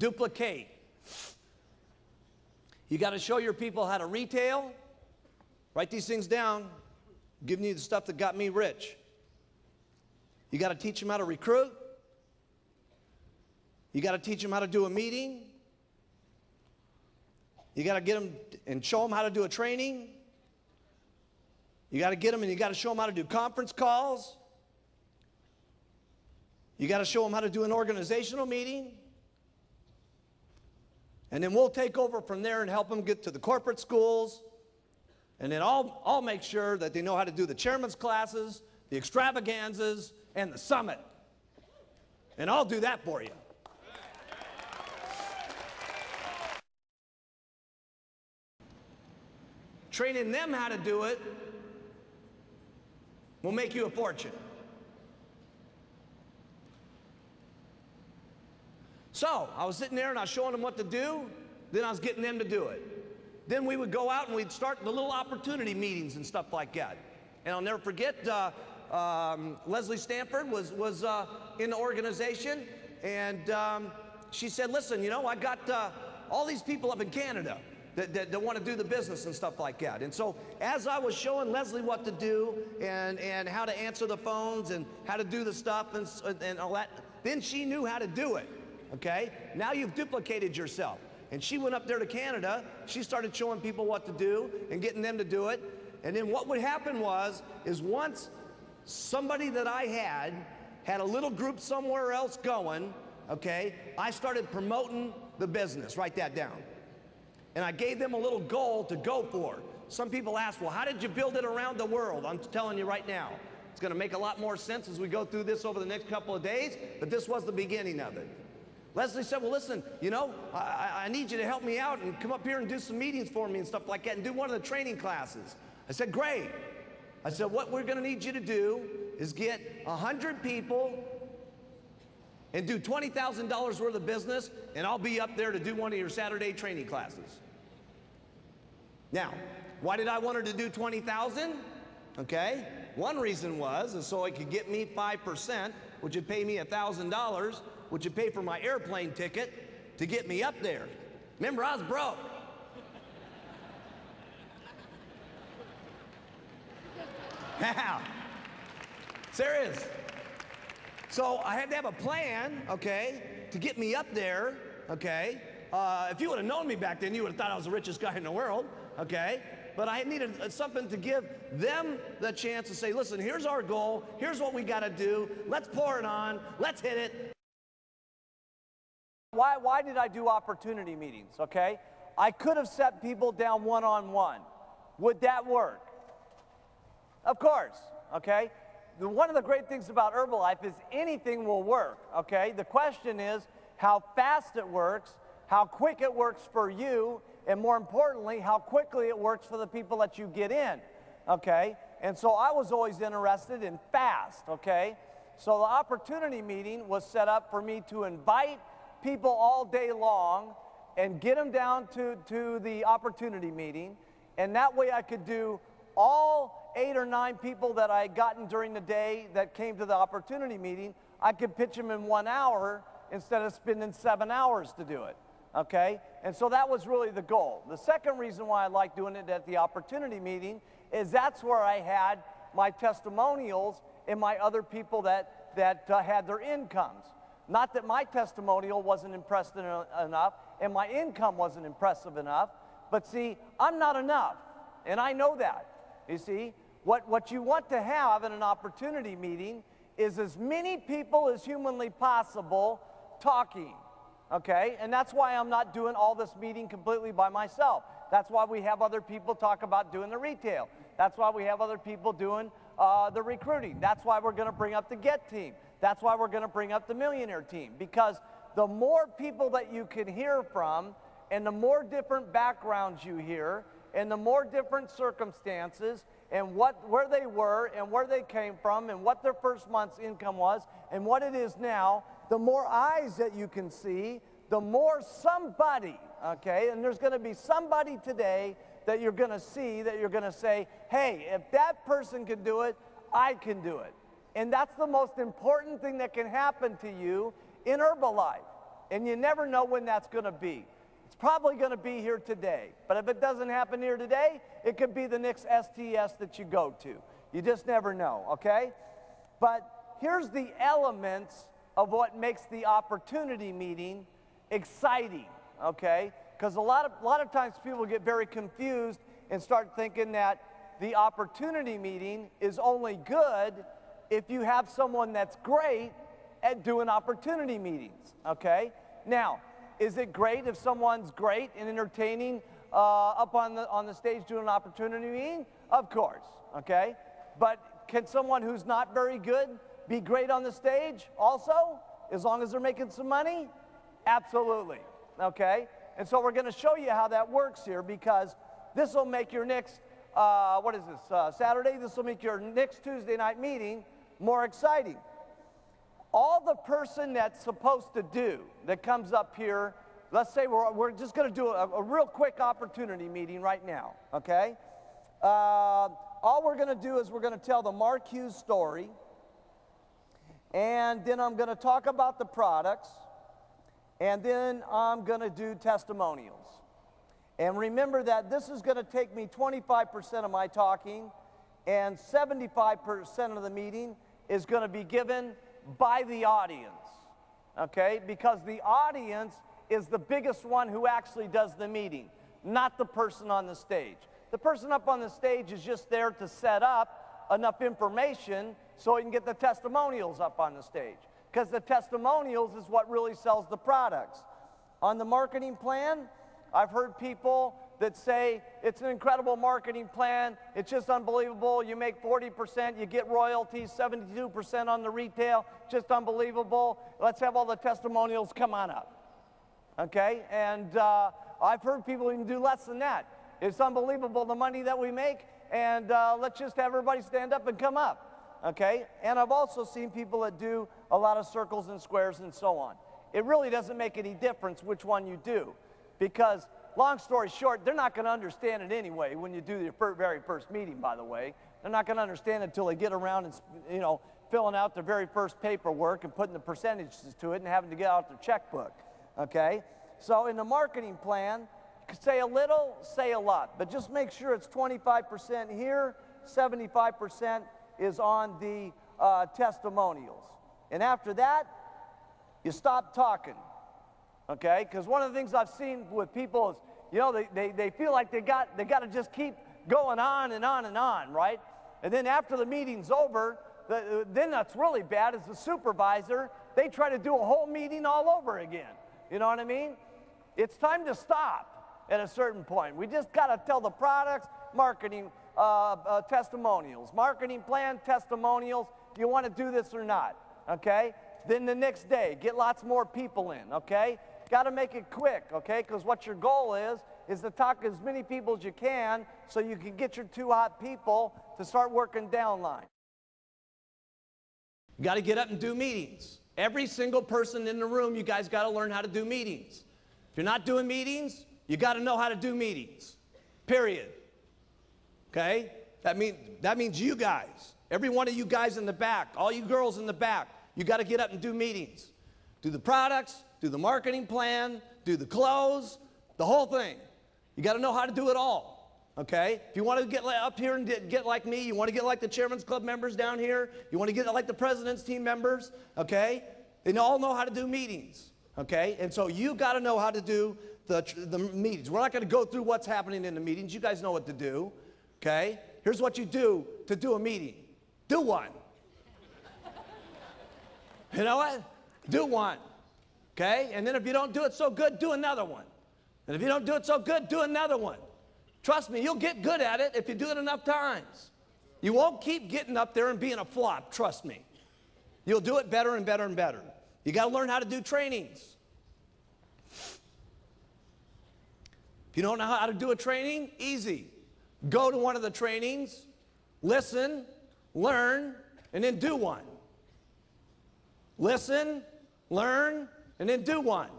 duplicate. You got to show your people how to retail. Write these things down. I'm giving you the stuff that got me rich. You got to teach them how to recruit. You got to teach them how to do a meeting. You got to get them and show them how to do a training. You got to get them and you got to show them how to do conference calls. You got to show them how to do an organizational meeting. And then we'll take over from there and help them get to the corporate schools. And then I'll make sure that they know how to do the chairman's classes, the extravaganzas, and the summit. And I'll do that for you. Training them how to do it will make you a fortune. So I was sitting there and I was showing them what to do, then I was getting them to do it. Then we would go out and we'd start the little opportunity meetings and stuff like that. And I'll never forget, Leslie Stanford was in the organization, and she said, listen, you know, I got all these people up in Canada that want to do the business and stuff like that. And so as I was showing Leslie what to do and how to answer the phones and how to do the stuff and all that, then she knew how to do it, okay? Now you've duplicated yourself. And she went up there to Canada, she started showing people what to do and getting them to do it. And then what would happen is once somebody that I had a little group somewhere else going, okay, I started promoting the business. Write that down. And I gave them a little goal to go for. Some people ask, well, how did you build it around the world? I'm telling you right now, it's going to make a lot more sense as we go through this over the next couple of days, but this was the beginning of it. Leslie said, well, listen, you know, I need you to help me out and come up here and do some meetings for me and stuff like that and do one of the training classes. I said, great. I said, what we're going to need you to do is get 100 people and do $20,000 worth of business, and I'll be up there to do one of your Saturday training classes. Now, why did I want her to do 20,000? Okay, one reason is so it could get me 5%, which would pay me $1,000, which would pay for my airplane ticket to get me up there. Remember, I was broke. Yeah, serious. So I had to have a plan, okay, to get me up there, okay. If you would have known me back then, you would have thought I was the richest guy in the world, okay. But I needed something to give them the chance to say, listen, here's our goal, here's what we got to do, let's pour it on, let's hit it. Why did I do opportunity meetings, okay? I could have set people down one-on-one. Would that work? Of course, okay? One of the great things about Herbalife is anything will work, okay? The question is how fast it works, how quick it works for you, and more importantly, how quickly it works for the people that you get in, okay? And so I was always interested in fast, okay? So the opportunity meeting was set up for me to invite people all day long and get them down to the opportunity meeting, and that way I could do all 8 or 9 people that I had gotten during the day that came to the opportunity meeting, I could pitch them in 1 hour instead of spending 7 hours to do it, okay? And so that was really the goal. The second reason why I like doing it at the opportunity meeting is that's where I had my testimonials and my other people that had their incomes. Not that my testimonial wasn't impressive enough and my income wasn't impressive enough, but see, I'm not enough, and I know that. You see, what you want to have in an opportunity meeting is as many people as humanly possible talking, okay? And that's why I'm not doing all this meeting completely by myself. That's why we have other people talk about doing the retail. That's why we have other people doing the recruiting. That's why we're going to bring up the GET team. That's why we're going to bring up the Millionaire team, because the more people that you can hear from and the more different backgrounds you hear and the more different circumstances and where they were and where they came from and what their first month's income was and what it is now, the more eyes that you can see, the more somebody, okay, and there's going to be somebody today that you're going to see that you're going to say, hey, if that person can do it, I can do it. And that's the most important thing that can happen to you in Herbalife. and you never know when that's going to be. It's probably going to be here today, but if it doesn't happen here today, it could be the next STS that you go to. You just never know, okay? But here's the elements of what makes the opportunity meeting exciting, okay? Because a lot of times people get very confused and start thinking that the opportunity meeting is only good if you have someone that's great at doing opportunity meetings, okay? Now, is it great if someone's great and entertaining up on the stage doing an opportunity meeting? Of course, okay? But can someone who's not very good be great on the stage also, as long as they're making some money? Absolutely, okay? And so we're going to show you how that works here, because this will make your next, what is this, Saturday? This will make your next Tuesday night meeting more exciting. All the person that's supposed to do that comes up here, let's say we're just going to do a real quick opportunity meeting right now, okay? All we're going to do is we're going to tell the Mark Hughes story, and then I'm going to talk about the products, and then I'm going to do testimonials. And remember that this is going to take me 25% of my talking, and 75% of the meeting is going to be given by the audience, okay? Because the audience is the biggest one who actually does the meeting, not the person on the stage. The person up on the stage is just there to set up enough information so he can get the testimonials up on the stage, because the testimonials is what really sells the products. On the marketing plan, I've heard people that say it's an incredible marketing plan, it's just unbelievable, you make 40%, you get royalties, 72% on the retail, just unbelievable, let's have all the testimonials, come on up, okay? And I've heard people even do less than that. It's unbelievable the money that we make, and let's just have everybody stand up and come up, okay? And I've also seen people that do a lot of circles and squares and so on. It really doesn't make any difference which one you do, because long story short, they're not going to understand it anyway when you do your very first meeting, by the way. They're not going to understand it until they get around and, you know, filling out their very first paperwork and putting the percentages to it and having to get out their checkbook, okay? So in the marketing plan, say a little, say a lot, but just make sure it's 25% here, 75% is on the testimonials. And after that, you stop talking. Okay, because one of the things I've seen with people is, you know, they feel like they got to just keep going on and on and on, right? And then after the meeting's over, then that's really bad is the supervisor, they try to do a whole meeting all over again. You know what I mean? It's time to stop at a certain point. We just got to tell the products, marketing, testimonials, marketing plan, testimonials, you want to do this or not, okay? Then the next day, get lots more people in, okay? Got to make it quick, okay? Because what your goal is to talk to as many people as you can so you can get your two hot people to start working downline. You got to get up and do meetings. Every single person in the room, you guys got to learn how to do meetings. If you're not doing meetings, you got to know how to do meetings, period. Okay? That means you guys, every one of you guys in the back, all you girls in the back, you got to get up and do meetings. Do the products, do the marketing plan, do the close, the whole thing. You got to know how to do it all, okay? If you want to get up here and get like me, you want to get like the Chairman's Club members down here, you want to get like the President's Team members, okay? They all know how to do meetings, okay? And so you got to know how to do the meetings. We're not going to go through what's happening in the meetings. You guys know what to do, okay? Here's what you do to do a meeting. Do one. You know what? Do one, okay? And then if you don't do it so good, do another one. And if you don't do it so good, do another one. Trust me, you'll get good at it if you do it enough times. You won't keep getting up there and being a flop, trust me. You'll do it better and better and better. You got to learn how to do trainings. If you don't know how to do a training, easy. Go to one of the trainings, listen, learn, and then do one. Listen, learn, and then do one.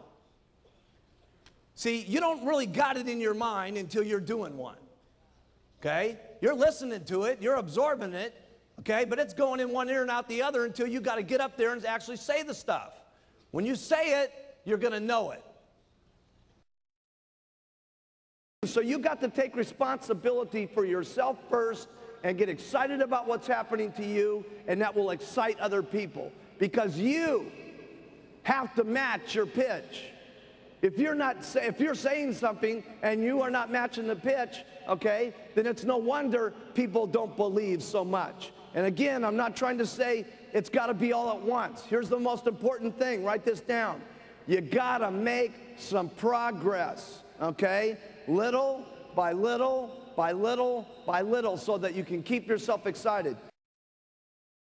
See, you don't really got it in your mind until you're doing one, okay? You're listening to it, you're absorbing it, okay? But it's going in one ear and out the other until you got to get up there and actually say the stuff. When you say it, you're going to know it. So you got to take responsibility for yourself first and get excited about what's happening to you, and that will excite other people, because you have to match your pitch. If you're saying something and you are not matching the pitch, okay, then it's no wonder people don't believe so much. And again, I'm not trying to say it's got to be all at once. Here's the most important thing. Write this down. You got to make some progress, okay? Little by little by little by little, so that you can keep yourself excited.